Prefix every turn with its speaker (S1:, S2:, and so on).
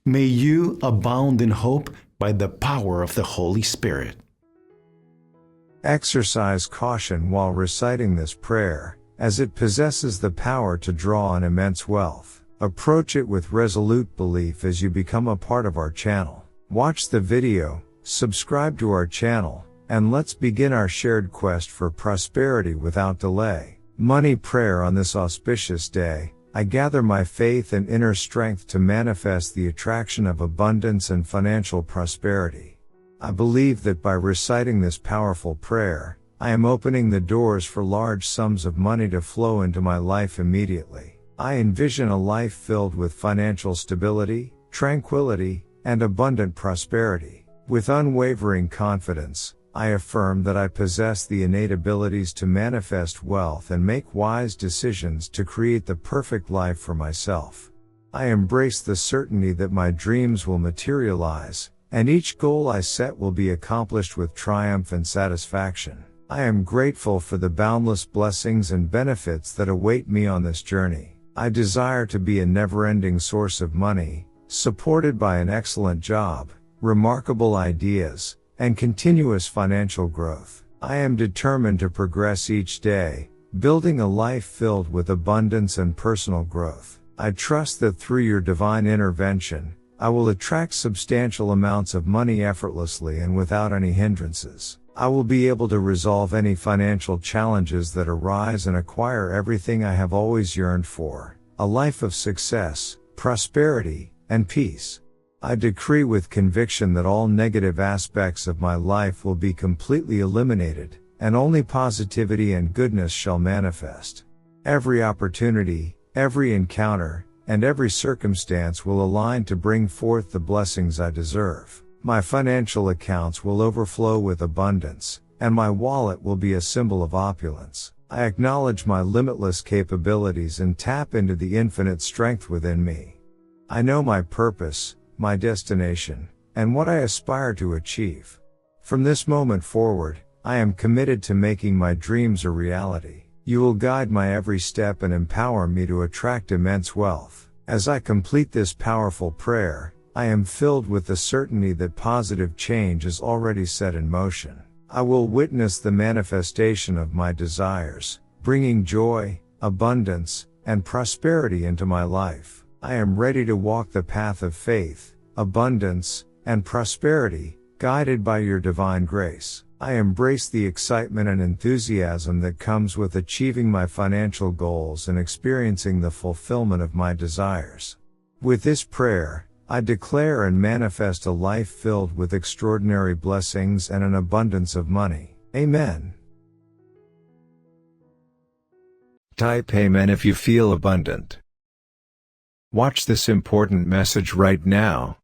S1: May you abound in hope by the power of the Holy Spirit.
S2: Exercise caution while reciting this prayer, as it possesses the power to draw on immense wealth. Approach it with resolute belief as you become a part of our channel. Watch the video, subscribe to our channel, and let's begin our shared quest for prosperity without delay. Money prayer. On this auspicious day, I gather my faith and inner strength to manifest the attraction of abundance and financial prosperity. I believe that by reciting this powerful prayer, I am opening the doors for large sums of money to flow into my life immediately. I envision a life filled with financial stability, tranquility, and abundant prosperity. With unwavering confidence, I affirm that I possess the innate abilities to manifest wealth and make wise decisions to create the perfect life for myself. I embrace the certainty that my dreams will materialize, and each goal I set will be accomplished with triumph and satisfaction. I am grateful for the boundless blessings and benefits that await me on this journey. I desire to be a never-ending source of money, supported by an excellent job, remarkable ideas, and continuous financial growth. I am determined to progress each day, building a life filled with abundance and personal growth. I trust that through your divine intervention, I will attract substantial amounts of money effortlessly and without any hindrances. I will be able to resolve any financial challenges that arise and acquire everything I have always yearned for, a life of success, prosperity, and peace. I decree with conviction that all negative aspects of my life will be completely eliminated, and only positivity and goodness shall manifest. Every opportunity, every encounter, and every circumstance will align to bring forth the blessings I deserve. My financial accounts will overflow with abundance, and my wallet will be a symbol of opulence. I acknowledge my limitless capabilities and tap into the infinite strength within me. I know my purpose, my destination, and what I aspire to achieve. From this moment forward, I am committed to making my dreams a reality. You will guide my every step and empower me to attract immense wealth. As I complete this powerful prayer, I am filled with the certainty that positive change is already set in motion. I will witness the manifestation of my desires, bringing joy, abundance, and prosperity into my life. I am ready to walk the path of faith, abundance, and prosperity, guided by your divine grace. I embrace the excitement and enthusiasm that comes with achieving my financial goals and experiencing the fulfillment of my desires. With this prayer, I declare and manifest a life filled with extraordinary blessings and an abundance of money. Amen. Type Amen if you feel abundant. Watch this important message right now.